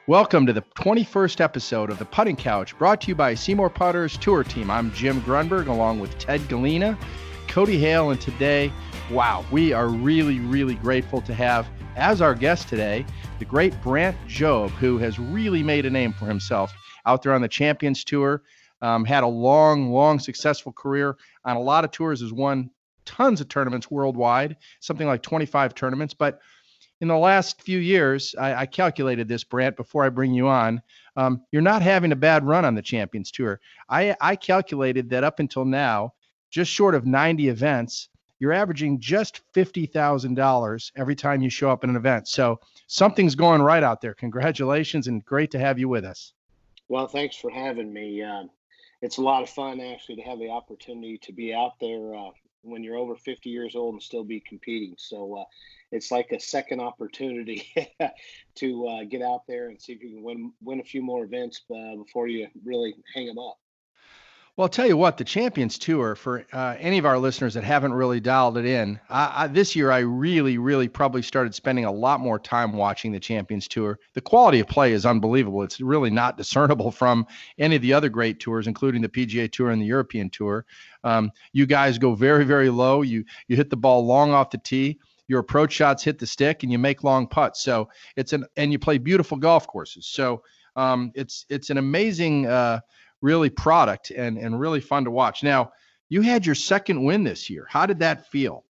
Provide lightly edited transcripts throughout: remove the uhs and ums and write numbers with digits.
Welcome to the 21st episode of the Putting Couch, brought to you by SeeMore Putter's Tour Team. I'm Jim Grunberg, along with Ted Galena, Cody Hale, and today, wow, we are really grateful to have as our guest today the great Brandt Jobe, who has really made a name for himself out there on the Champions Tour. Had a long, successful career on a lot of tours, has won tons of tournaments worldwide, something like 25 tournaments, but in the last few years, I calculated this, Brandt, before I bring you on. You're not having a bad run on the Champions Tour. I calculated that up until now, just short of 90 events, you're averaging just $50,000 every time you show up at an event. So something's going right out there. Congratulations, and great to have you with us. Well, thanks for having me. It's a lot of fun, actually, to have the opportunity to be out there when you're over 50 years old and still be competing. So it's like a second opportunity to get out there and see if you can win a few more events before you really hang them up. Well, I'll tell you what, the Champions Tour, for any of our listeners that haven't really dialed it in, this year I really probably started spending a lot more time watching the Champions Tour. The quality of play is unbelievable. It's really not discernible from any of the other great tours, including the PGA Tour and the European Tour. You guys go very low. You hit the ball long off the tee. Your approach shots hit the stick, and you make long putts. So and you play beautiful golf courses. So it's an amazing really product and really fun to watch. Now, you had your second win this year. How did that feel?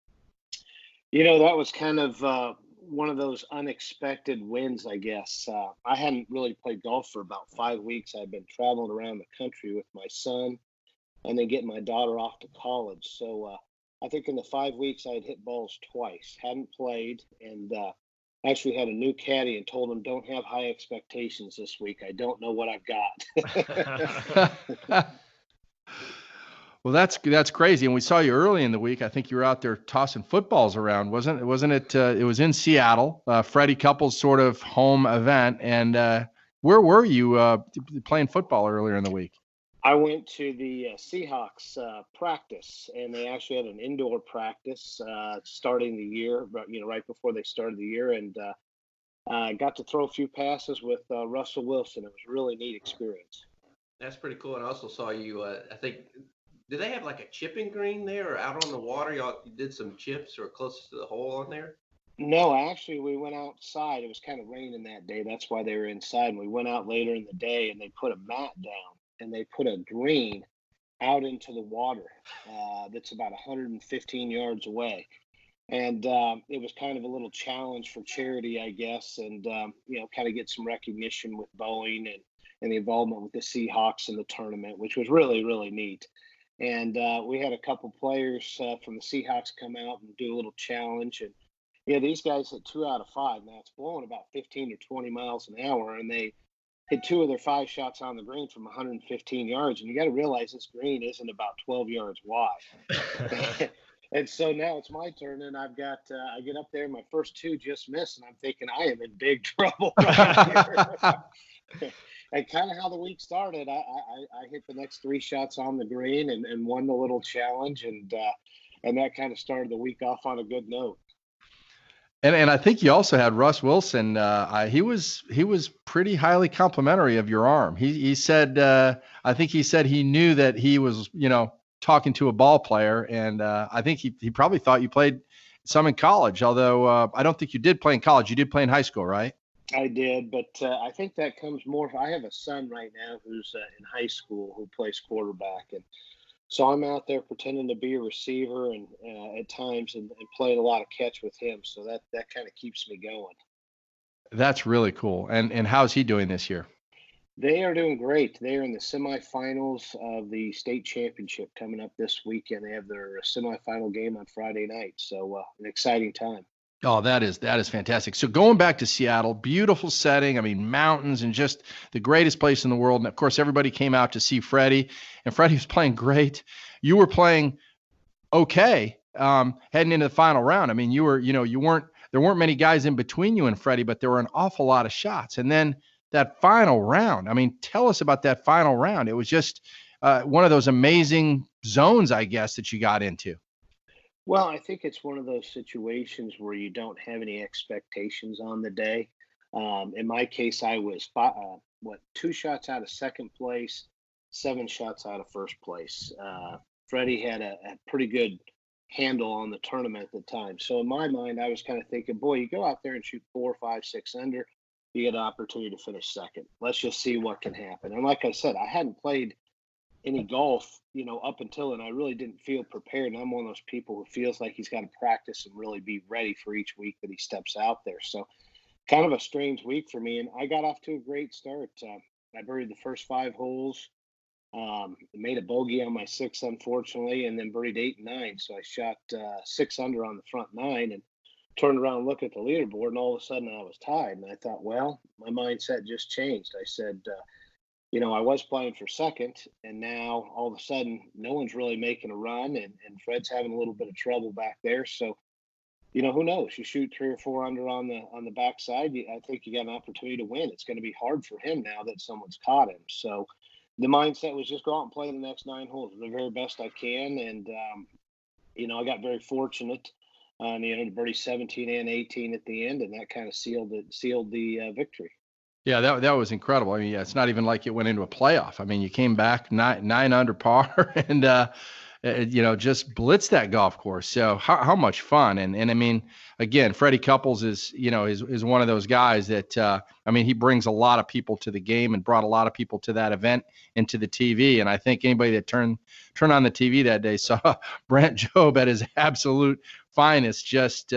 You know, that was kind of one of those unexpected wins, I guess. I hadn't really played golf for about 5 weeks. I'd been traveling around the country with my son and then getting my daughter off to college. So I think in the 5 weeks I had hit balls twice, hadn't played, and actually had a new caddy and told him, don't have high expectations this week. I don't know what I've got. Well, that's crazy. And we saw you early in the week. I think you were out there tossing footballs around, wasn't it? It was in Seattle, Freddie Couples' sort of home event. And where were you playing football earlier in the week? I went to the Seahawks practice, and they actually had an indoor practice starting the year, right before they started the year, and got to throw a few passes with Russell Wilson. It was a really neat experience. That's pretty cool. And I also saw you, I think, did they have like a chipping green there or out on the water? You did some chips or close to the hole on there? No, actually, we went outside. It was kind of raining that day. That's why they were inside. And we went out later in the day, and they put a mat down. And they put a green out into the water that's about 115 yards away. And it was kind of a little challenge for charity, I guess, and, kind of get some recognition with Boeing and the involvement with the Seahawks in the tournament, which was really neat. And we had a couple players from the Seahawks come out and do a little challenge. And, these guys hit 2 out of 5. Now, it's blowing about 15 or 20 miles an hour, and they hit 2 of their 5 shots on the green from 115 yards. And you got to realize this green isn't about 12 yards wide. And so now it's my turn, and I get up there, my first 2 just miss, and I'm thinking I am in big trouble right here. And kind of how the week started, I hit the next 3 shots on the green and won the little challenge, and that kind of started the week off on a good note. And I think you also had Russ Wilson. He was pretty highly complimentary of your arm. He said, I think he said he knew that he was, talking to a ball player. And I think he probably thought you played some in college, although I don't think you did play in college. You did play in high school, right? I did, but I think that comes more. I have a son right now who's in high school who plays quarterback. And so I'm out there pretending to be a receiver and at times and playing a lot of catch with him. So that kind of keeps me going. That's really cool. And how's he doing this year? They are doing great. They are in the semifinals of the state championship coming up this weekend. They have their semifinal game on Friday night. So an exciting time. Oh, that is fantastic. So going back to Seattle, beautiful setting. I mean, mountains and just the greatest place in the world. And of course, everybody came out to see Freddie, and Freddie was playing great. You were playing okay heading into the final round. I mean, there weren't many guys in between you and Freddie, but there were an awful lot of shots. And then that final round, I mean, tell us about that final round. It was just one of those amazing zones, I guess, that you got into. Well, I think it's one of those situations where you don't have any expectations on the day. In my case, I was 2 shots out of second place, 7 shots out of first place. Freddie had a pretty good handle on the tournament at the time. So in my mind, I was kind of thinking, boy, you go out there and shoot 4, 5, 6 under, you get an opportunity to finish second. Let's just see what can happen. And like I said, I hadn't played any golf, up until then. I really didn't feel prepared. And I'm one of those people who feels like he's got to practice and really be ready for each week that he steps out there. So kind of a strange week for me. And I got off to a great start. I birdied the first 5 holes, made a bogey on my 6th, unfortunately, and then birdied 8 and 9. So I shot 6 under on the front 9 and turned around and looked at the leaderboard, and all of a sudden I was tied. And I thought, well, my mindset just changed. I said, I was playing for second, and now all of a sudden no one's really making a run, and Fred's having a little bit of trouble back there. So, who knows? You shoot 3 or 4 under on the backside, I think you got an opportunity to win. It's going to be hard for him now that someone's caught him. So the mindset was just go out and play the next 9 holes the very best I can. And, I got very fortunate to birdie 17 and 18 at the end, and that kind of sealed the victory. Yeah, that was incredible. I mean, yeah, it's not even like it went into a playoff. I mean, you came back nine under par and just blitzed that golf course. So how much fun? And I mean, again, Freddie Couples is one of those guys that he brings a lot of people to the game and brought a lot of people to that event and to the TV. And I think anybody that turned on the TV that day saw Brandt Jobe at his absolute finest, just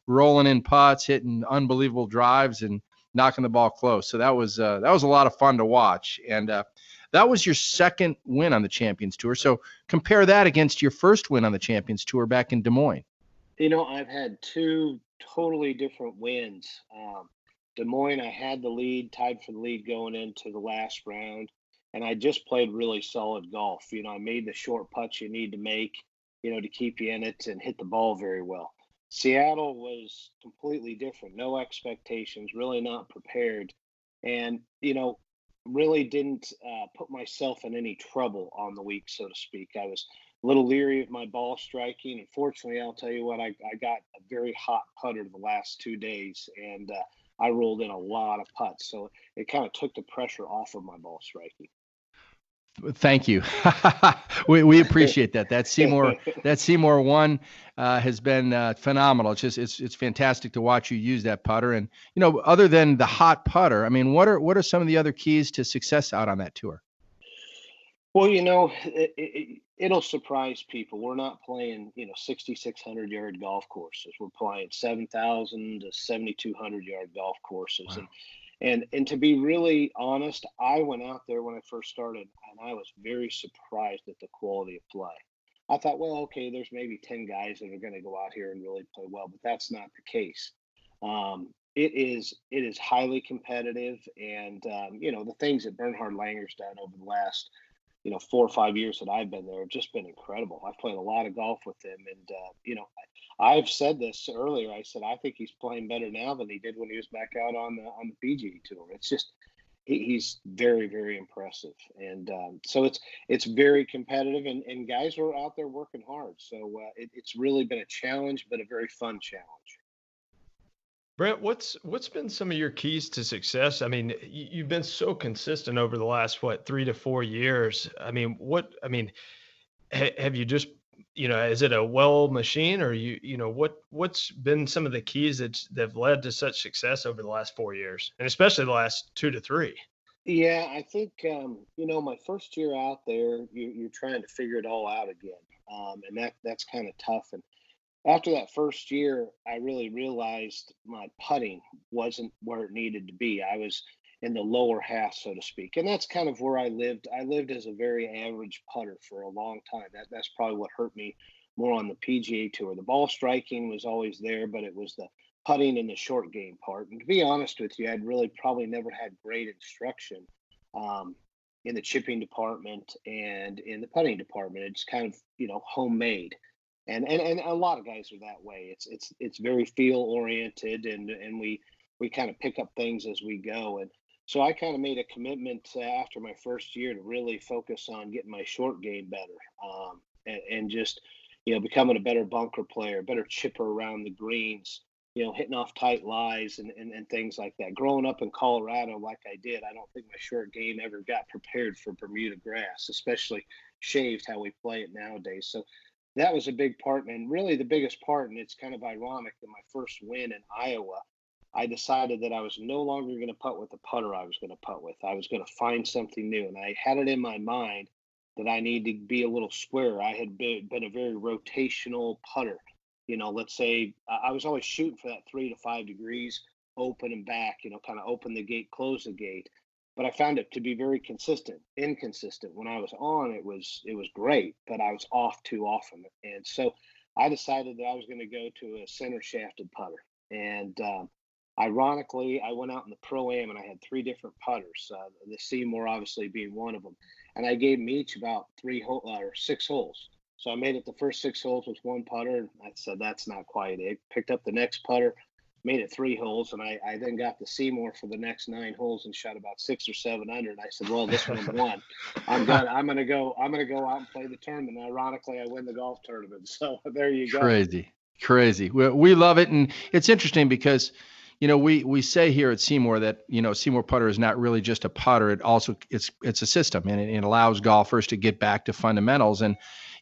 rolling in putts, hitting unbelievable drives, and knocking the ball close. So that was a lot of fun to watch. And that was your second win on the Champions Tour. So compare that against your first win on the Champions Tour back in Des Moines. I've had 2 totally different wins. Des Moines, I had the lead, tied for the lead going into the last round, and I just played really solid golf. I made the short putts you need to make, to keep you in it, and hit the ball very well. Seattle was completely different. No expectations, really not prepared, and really didn't put myself in any trouble on the week, so to speak. I was a little leery of my ball striking, and fortunately, I'll tell you what, I got a very hot putter the last 2 days, and I rolled in a lot of putts, so it kind of took the pressure off of my ball striking. Thank you. we appreciate that. That SeeMore one has been phenomenal. It's fantastic to watch you use that putter. And other than the hot putter, I mean, what are some of the other keys to success out on that tour? Well, it'll surprise people. We're not playing 6,600 yard golf courses. We're playing 7,000 to 7,200 yard golf courses. Wow. And to be really honest, I went out there when I first started, and I was very surprised at the quality of play. I thought, well, okay, there's maybe 10 guys that are going to go out here and really play well, but that's not the case. It is highly competitive, and the things that Bernhard Langer's done over the last 4 or 5 years that I've been there have just been incredible. I've played a lot of golf with him, and I've said this earlier. I said I think he's playing better now than he did when he was back out on the PGA Tour. It's just he's very, very impressive, and so it's very competitive, and guys are out there working hard. So it's really been a challenge, but a very fun challenge. Brent, what's been some of your keys to success? I mean, you've been so consistent over the last 3 to 4 years. I mean, have you just, is it a well machine, or what's been some of the keys that have led to such success over the last 4 years, and especially the last 2 to 3? Yeah, I think my first year out there, you're trying to figure it all out again, and that's kind of tough. And after that first year, I really realized my putting wasn't where it needed to be. I was in the lower half, so to speak. And that's kind of where I lived. I lived as a very average putter for a long time. That's probably what hurt me more on the PGA Tour. The ball striking was always there, but it was the putting and the short game part. And to be honest with you, I'd really probably never had great instruction in the chipping department and in the putting department. It's kind of, homemade. And a lot of guys are that way. It's very feel oriented, and we kind of pick up things as we go. And so I kind of made a commitment after my first year to really focus on getting my short game better, and just becoming a better bunker player, better chipper around the greens, hitting off tight lies and things like that. Growing up in Colorado like I did, I don't think my short game ever got prepared for Bermuda grass, especially shaved how we play it nowadays. So that was a big part, and really the biggest part, and it's kind of ironic that my first win in Iowa, I decided that I was no longer going to putt with the putter I was going to putt with. I was going to find something new, and I had it in my mind that I need to be a little square. I had been a very rotational putter. Let's say I was always shooting for that 3 to 5 degrees, open and back, kind of open the gate, close the gate. But I found it to be very inconsistent. When I was on, it was great, but I was off too often. And so I decided that I was going to go to a center shafted putter. And ironically, I went out in the Pro-Am and I had 3 different putters, the SeeMore obviously being one of them. And I gave them each about 6 holes. So I made it the first 6 holes with 1 putter. And I said, that's not quite it. Picked up the next putter, made it 3 holes. And I then got the SeeMore for the next 9 holes and shot about 6 or 7 under. And I said, well, this one won. I'm done. I'm going to go out and play the tournament. And ironically, I win the golf tournament. So there you go. Crazy. We love it. And it's interesting because, we say here at SeeMore that, SeeMore putter is not really just a putter. It's a system, and it allows golfers to get back to fundamentals. And,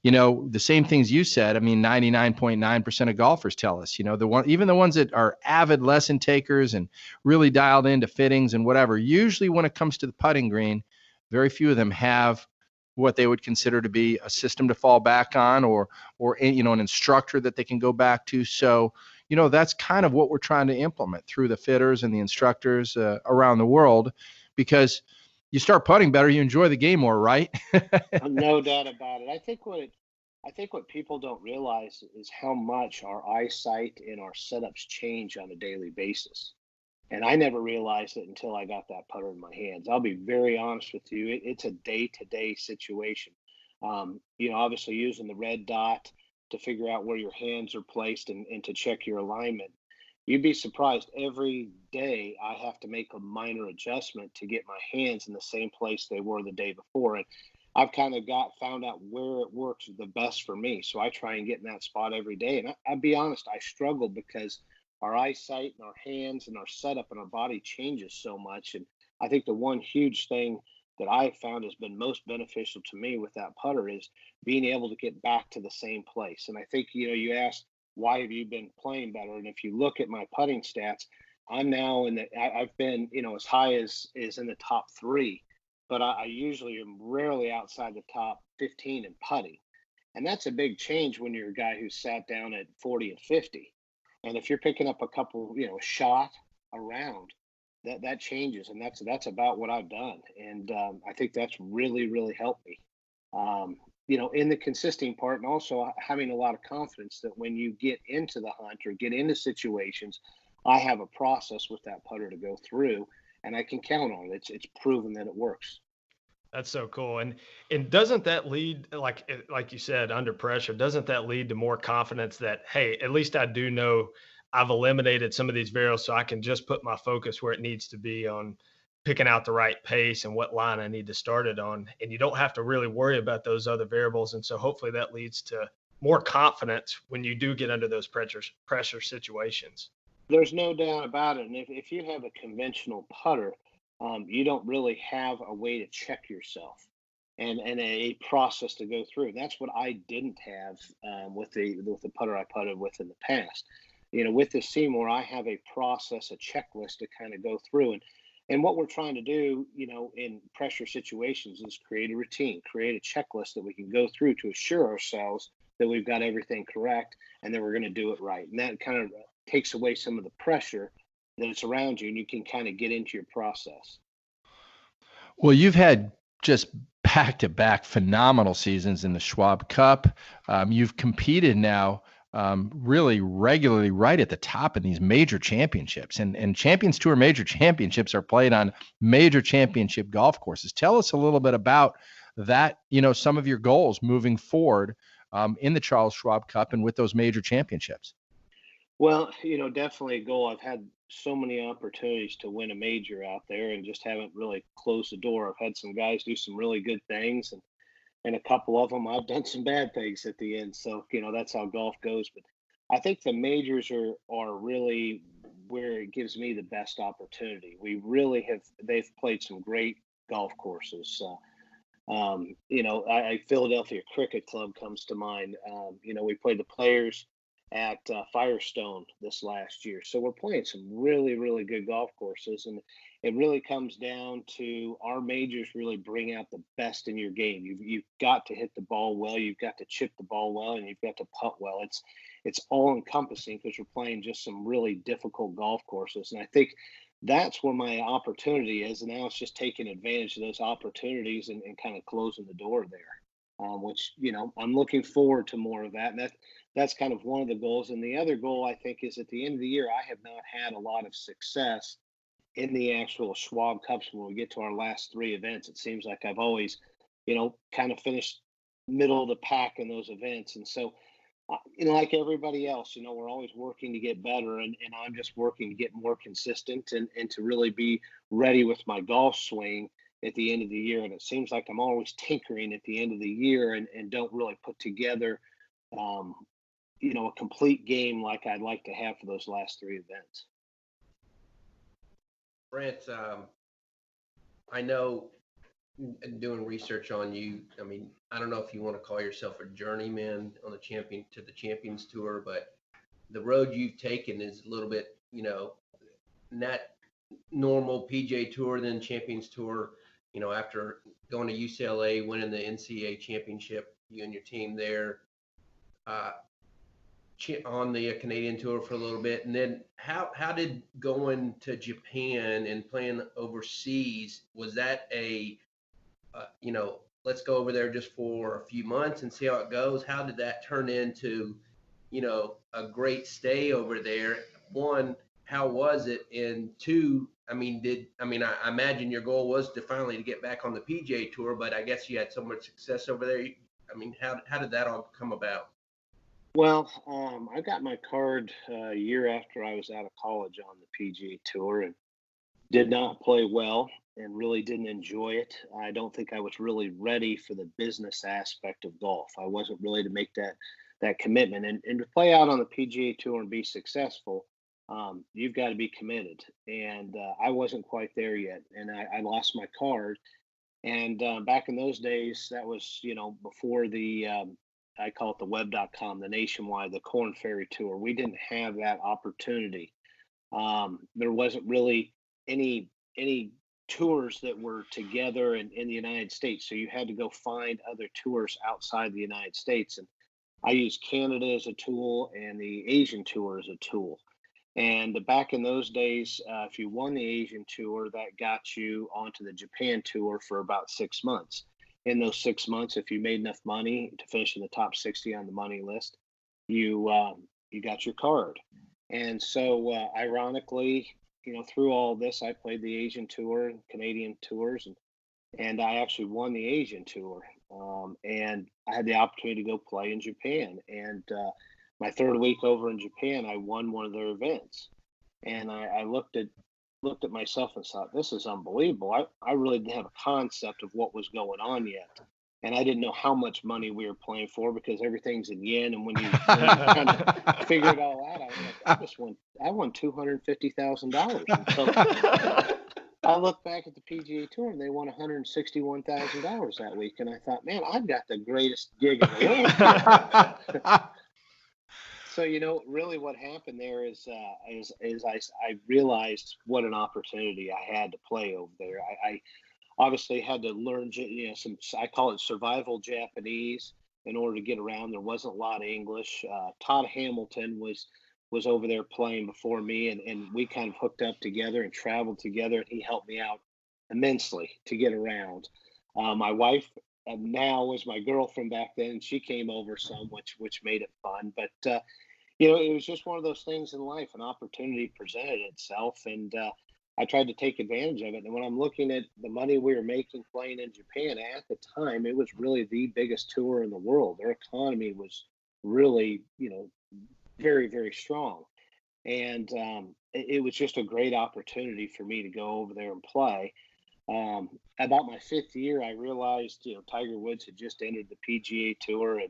the same things you said, 99.9% of golfers tell us, even the ones that are avid lesson takers and really dialed into fittings and whatever, usually when it comes to the putting green, very few of them have what they would consider to be a system to fall back on or an instructor that they can go back to. So, that's kind of what we're trying to implement through the fitters and the instructors around the world, because you start putting better, you enjoy the game more, right? No doubt about it. I think what people don't realize is how much our eyesight and our setups change on a daily basis. And I never realized it until I got that putter in my hands. I'll be very honest with you. It's a day-to-day situation. Obviously using the red dot to figure out where your hands are placed and to check your alignment. You'd be surprised. Every day I have to make a minor adjustment to get my hands in the same place they were the day before. And I've kind of found out where it works the best for me. So I try and get in that spot every day. And I'll be honest, I struggle because our eyesight and our hands and our setup and our body changes so much. And I think the one huge thing that I found has been most beneficial to me with that putter is being able to get back to the same place. And I think, you asked, why have you been playing better? And if you look at my putting stats, I'm now I've been, as high as in the top 3, but I usually am rarely outside the top 15 in putting. And that's a big change when you're a guy who sat down at 40 and 50. And if you're picking up a couple, a shot around, that changes, and that's about what I've done. And I think that's really, really helped me, in the consisting part, and also having a lot of confidence that when you get into the hunt or get into situations, I have a process with that putter to go through, and I can count on it. It's proven that it works. That's so cool. And doesn't that lead, like you said, under pressure, doesn't that lead to more confidence that, hey, at least I do know I've eliminated some of these variables, so I can just put my focus where it needs to be on picking out the right pace and what line I need to start it on. And you don't have to really worry about those other variables. And so hopefully that leads to more confidence when you do get under those pressure situations. There's no doubt about it. And if you have a conventional putter, you don't really have a way to check yourself and a process to go through. That's what I didn't have with the putter I putted with in the past. With the SeeMore, I have a process, a checklist to kind of go through. And what we're trying to do, in pressure situations is create a routine, create a checklist that we can go through to assure ourselves that we've got everything correct and that we're going to do it right. And that kind of takes away some of the pressure that's around you, and you can kind of get into your process. Well, you've had just back-to-back phenomenal seasons in the Schwab Cup. You've competed now really regularly right at the top in these major championships, and Champions Tour major championships are played on major championship golf courses. Tell us a little bit about that, some of your goals moving forward in the Charles Schwab Cup and with those major championships. Well, definitely a goal. I've had so many opportunities to win a major out there and just haven't really closed the door. I've had some guys do some really good things, and a couple of them I've done some bad things at the end. So, that's how golf goes. But I think the majors are really where it gives me the best opportunity. We really have they've played some great golf courses. Philadelphia Cricket Club comes to mind. We played the Players at Firestone this last year, so we're playing some really, really good golf courses, and it really comes down to our majors really bring out the best in your game. You've got to hit the ball well, you've got to chip the ball well, and you've got to putt well. It's all encompassing because you're playing just some really difficult golf courses, and I think that's where my opportunity is. And now it's just taking advantage of those opportunities and kind of closing the door there, which, I'm looking forward to more of that. And that's kind of one of the goals. And the other goal, I think, is at the end of the year, I have not had a lot of success in the actual Schwab Cups when we get to our last three events. It seems like I've always, kind of finished middle of the pack in those events. And so, like everybody else, we're always working to get better, and I'm just working to get more consistent and to really be ready with my golf swing at the end of the year. And it seems like I'm always tinkering at the end of the year and don't really put together, a complete game like I'd like to have for those last three events. Brandt, I know doing research on you, I mean, I don't know if you want to call yourself a journeyman on the Champions Tour, but the road you've taken is a little bit, not normal PGA Tour, then Champions Tour. After going to UCLA, winning the NCAA championship, you and your team there, on the Canadian Tour for a little bit, and then how did going to Japan and playing overseas, was that let's go over there just for a few months and see how it goes? How did that turn into, a great stay over there? One, how was it? And two, I imagine your goal was to finally get back on the PGA Tour, but I guess you had so much success over there. How did that all come about? Well, I got my card a year after I was out of college on the PGA Tour and did not play well and really didn't enjoy it. I don't think I was really ready for the business aspect of golf. I wasn't really to make that commitment. And to play out on the PGA Tour and be successful, you've got to be committed. And I wasn't quite there yet. And I lost my card. And back in those days, that was, before the I call it the web.com, the nationwide, the Corn Ferry Tour. We didn't have that opportunity. There wasn't really any tours that were together in the United States. So you had to go find other tours outside the United States. And I used Canada as a tool and the Asian Tour as a tool. And back in those days, if you won the Asian Tour, that got you onto the Japan Tour for about 6 months. In those 6 months, if you made enough money to finish in the top 60 on the money list, you got your card. And so, ironically, through all this, I played the Asian Tour and Canadian tours, and I actually won the Asian Tour. And I had the opportunity to go play in Japan. And my third week over in Japan, I won one of their events. And I looked at myself and thought, this is unbelievable. I really didn't have a concept of what was going on yet. And I didn't know how much money we were playing for because everything's in yen. And when you kind of figure it all out, I was like, I won $250,000. So I look back at the PGA Tour and they won $161,000 that week. And I thought, man, I've got the greatest gig in the world. So, really what happened there is I realized what an opportunity I had to play over there. I obviously had to learn, I call it survival Japanese in order to get around. There wasn't a lot of English. Todd Hamilton was over there playing before me, and we kind of hooked up together and traveled together, and he helped me out immensely to get around. My wife now was my girlfriend back then, and she came over some, which made it fun. But it was just one of those things in life. An opportunity presented itself, and I tried to take advantage of it. And when I'm looking at the money we were making playing in Japan at the time, it was really the biggest tour in the world. Their economy was really, very, very strong. And it was just a great opportunity for me to go over there and play. About my fifth year, I realized, Tiger Woods had just entered the PGA Tour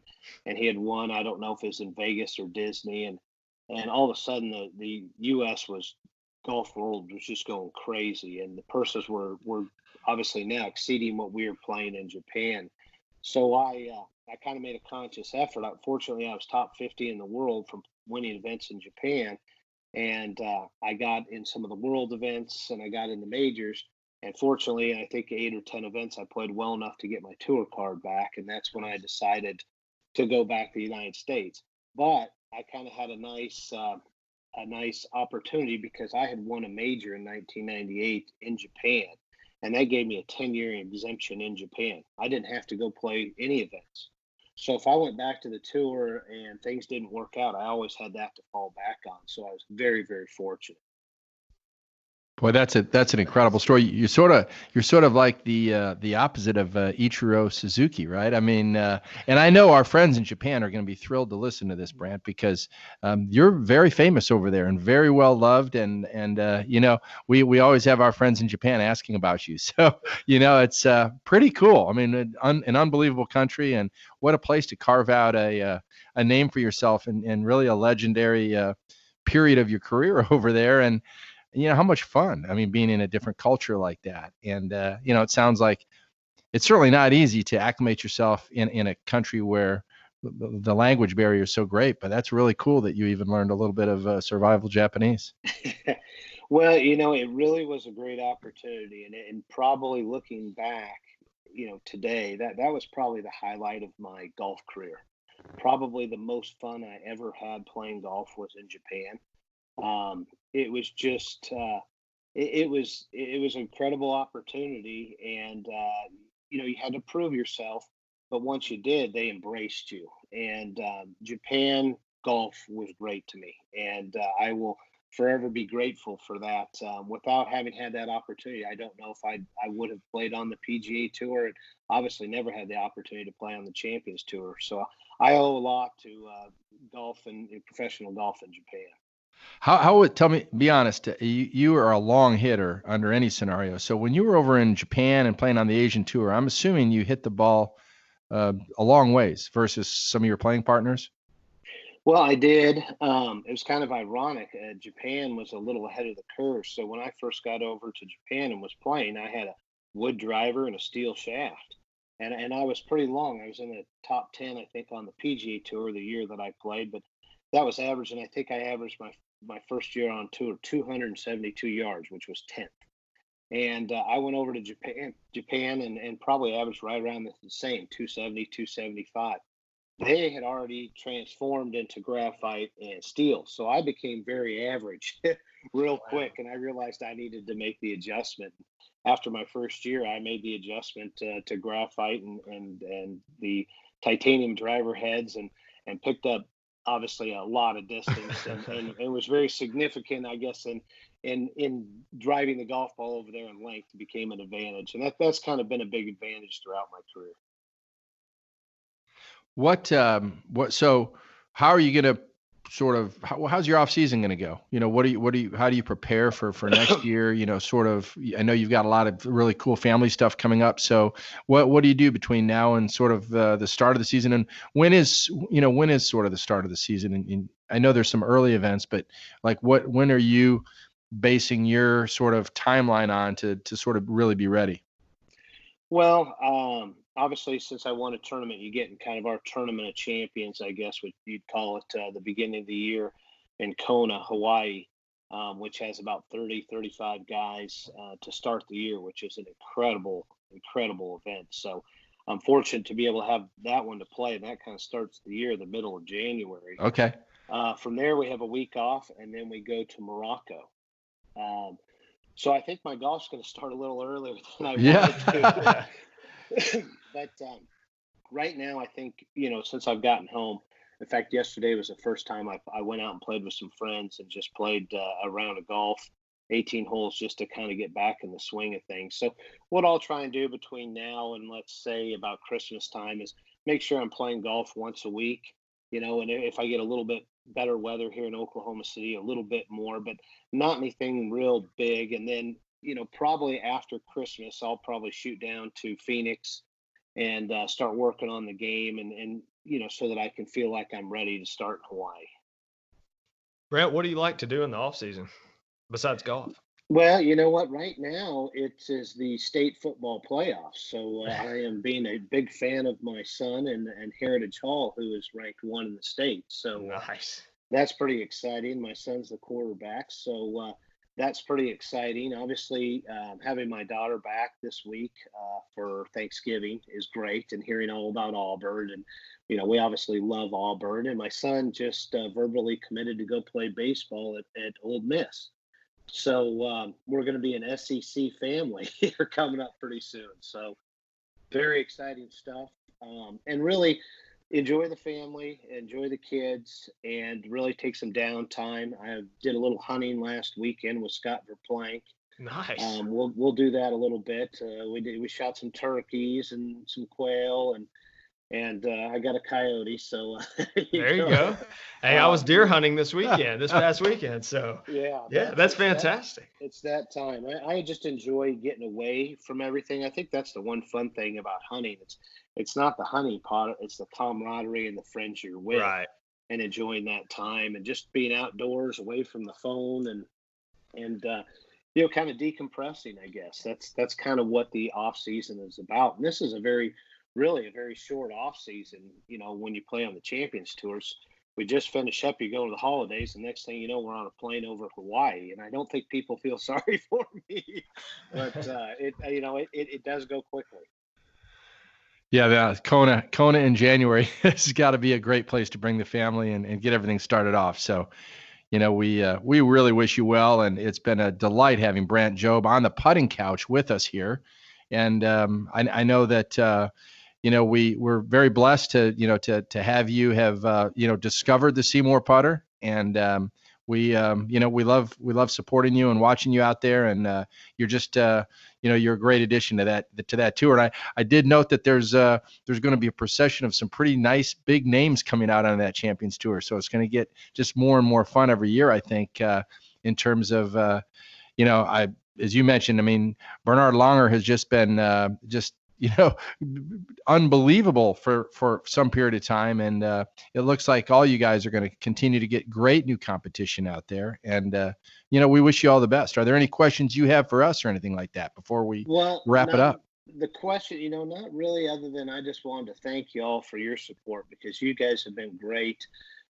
and he had won. I don't know if it was in Vegas or Disney. And and all of a sudden the U.S. golf world was just going crazy, and the purses were obviously now exceeding what we were playing in Japan. So I kind of made a conscious effort. Unfortunately, I was top 50 in the world from winning events in Japan, and I got in some of the world events, and I got in the majors. And fortunately, I think 8 or 10 events, I played well enough to get my tour card back, and that's when I decided to go back to the United States. But I kind of had a nice opportunity because I had won a major in 1998 in Japan, and that gave me a 10-year exemption in Japan. I didn't have to go play any events. So if I went back to the tour and things didn't work out, I always had that to fall back on. So I was very, very fortunate. Boy, that's an incredible story. You're sort of like the opposite of Ichiro Suzuki, right? I mean, and I know our friends in Japan are going to be thrilled to listen to this, Brandt, because you're very famous over there and very well loved, and you know, we always have our friends in Japan asking about you. So you know, it's pretty cool. I mean, an unbelievable country, and what a place to carve out a name for yourself, and really a legendary period of your career over there. And you know, how much fun, I mean, being in a different culture like that. And you know, it sounds like it's certainly not easy to acclimate yourself in a country where the language barrier is so great, but that's really cool that you even learned a little bit of survival Japanese. Well, you know, it really was a great opportunity, and probably looking back, you know, today, that was probably the highlight of my golf career. Probably the most fun I ever had playing golf was in Japan. It was just it was an incredible opportunity, and you know, you had to prove yourself. But once you did, they embraced you. And Japan golf was great to me, and I will forever be grateful for that. Without having had that opportunity, I don't know if I would have played on the PGA Tour, and obviously never had the opportunity to play on the Champions Tour. So I owe a lot to golf and professional golf in Japan. How would, tell me, be honest, you are a long hitter under any scenario. So when you were over in Japan and playing on the Asian tour, I'm assuming you hit the ball a long ways versus some of your playing partners. Well, I did. It was kind of ironic. Japan was a little ahead of the curve. So when I first got over to Japan and was playing, I had a wood driver and a steel shaft. And I was pretty long. I was in the top 10, I think, on the PGA Tour the year that I played, but that was average. And I think I averaged my first year on tour 272 yards, which was 10th. And I went over to Japan and probably averaged right around the same 270, 275. They had already transformed into graphite and steel. So I became very average real Wow. quick. And I realized I needed to make the adjustment. After my first year, I made the adjustment to graphite and the titanium driver heads, and picked up obviously a lot of distance, and it was very significant, I guess, in driving the golf ball over there in length became an advantage. And that's kind of been a big advantage throughout my career. So how are you going to how's your off season going to go? You know, how do you prepare for next year? You know, sort of, I know you've got a lot of really cool family stuff coming up. So what do you do between now and sort of the start of the season? And when is sort of the start of the season? And I know there's some early events, but like when are you basing your sort of timeline on to sort of really be ready? Well, obviously, since I won a tournament, you get in kind of our tournament of champions, I guess, what you'd call it, the beginning of the year in Kona, Hawaii, which has about 30, 35 guys to start the year, which is an incredible, incredible event. So I'm fortunate to be able to have that one to play, and that kind of starts the year, the middle of January. Okay. From there, we have a week off, and then we go to Morocco. Um, so I think my golf's going to start a little earlier than I wanted to. Yeah. But right now, I think, you know, since I've gotten home, in fact, yesterday was the first time I went out and played with some friends and just played a round of golf, 18 holes, just to kind of get back in the swing of things. So what I'll try and do between now and, let's say, about Christmas time is make sure I'm playing golf once a week, you know, and if I get a little bit better weather here in Oklahoma City, a little bit more, but not anything real big. And then, you know, probably after Christmas, I'll probably shoot down to Phoenix and start working on the game, and you know, so that I can feel like I'm ready to start in Hawaii. Brent, what do you like to do in the off season besides golf? Well, you know what? Right now, it is the state football playoffs. So I am being a big fan of my son and Heritage Hall, who is ranked 1 in the state. So Nice. that's pretty exciting. My son's the quarterback, so that's pretty exciting. Obviously, having my daughter back this week for Thanksgiving is great, and hearing all about Auburn. And we obviously love Auburn. And my son just verbally committed to go play baseball at Ole Miss. So we're going to be an SEC family here coming up pretty soon. So very exciting stuff, and really enjoy the family, enjoy the kids, and really take some downtime. I did a little hunting last weekend with Scott Verplank. Nice. We'll do that a little bit. We shot some turkeys and some quail, and I got a coyote. So there you go. Hey, I was deer hunting this past weekend. So yeah, that's fantastic. It's that time. I just enjoy getting away from everything. I think that's the one fun thing about hunting. It's not the hunting part, it's the camaraderie and the friends you're with, Right. and enjoying that time and just being outdoors, away from the phone, and kind of decompressing. I guess that's kind of what the off season is about. And this is really a very short off season. When you play on the Champions tours, we just finish up. You go to the holidays, and next thing you know, we're on a plane over Hawaii. And I don't think people feel sorry for me, but it does go quickly. Yeah, Kona in January has got to be a great place to bring the family and get everything started off. So, we really wish you well, and it's been a delight having Brandt Jobe on the putting couch with us here. And I know that we're very blessed to have you have discovered the SeeMore putter, and we love supporting you and watching you out there, and you're just you're a great addition to that tour. And I did note that there's going to be a procession of some pretty nice big names coming out on that Champions Tour, so it's going to get just more and more fun every year, I think, in terms of as you mentioned, I mean, Bernhard Langer has just been unbelievable for some period of time. And it looks like all you guys are going to continue to get great new competition out there. And, we wish you all the best. Are there any questions you have for us or anything like that before we wrap it up? The question, not really, other than I just wanted to thank you all for your support, because you guys have been great,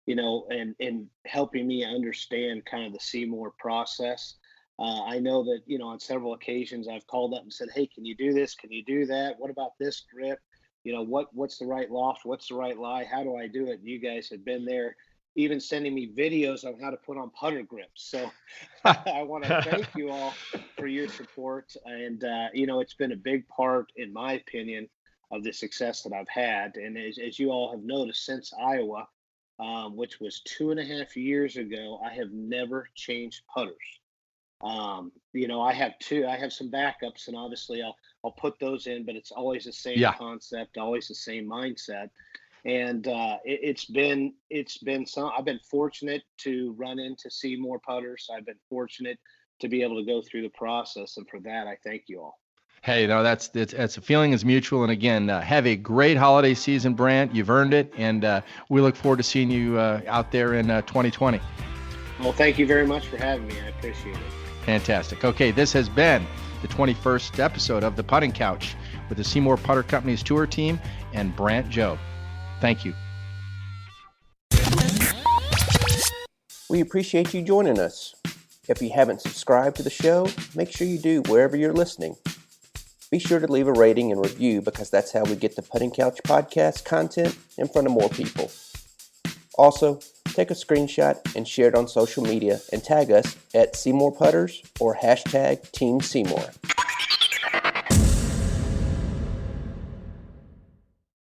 and helping me understand kind of the SeeMore process. I know that, on several occasions I've called up and said, hey, can you do this? Can you do that? What about this grip? What's the right loft? What's the right lie? How do I do it? And you guys have been there, even sending me videos on how to put on putter grips. So I want to thank you all for your support. And, it's been a big part, in my opinion, of the success that I've had. And as you all have noticed, since Iowa, which was 2.5 years ago, I have never changed putters. I have some backups, and obviously I'll put those in, but it's always the same concept, always the same mindset. And it's been I've been fortunate to run into SeeMore putters. I've been fortunate to be able to go through the process, and for that I thank you all. Hey, that's a feeling is mutual. And again, have a great holiday season, Brandt. You've earned it, and we look forward to seeing you out there in 2020. Well, thank you very much for having me. I appreciate it. Fantastic. Okay, this has been the 21st episode of The Putting Couch with the SeeMore Putter Company's tour team and Brandt Jobe. Thank you. We appreciate you joining us. If you haven't subscribed to the show, make sure you do wherever you're listening. Be sure to leave a rating and review, because that's how we get the Putting Couch podcast content in front of more people. Also, take a screenshot and share it on social media and tag us at SeeMore Putters or #Team SeeMore.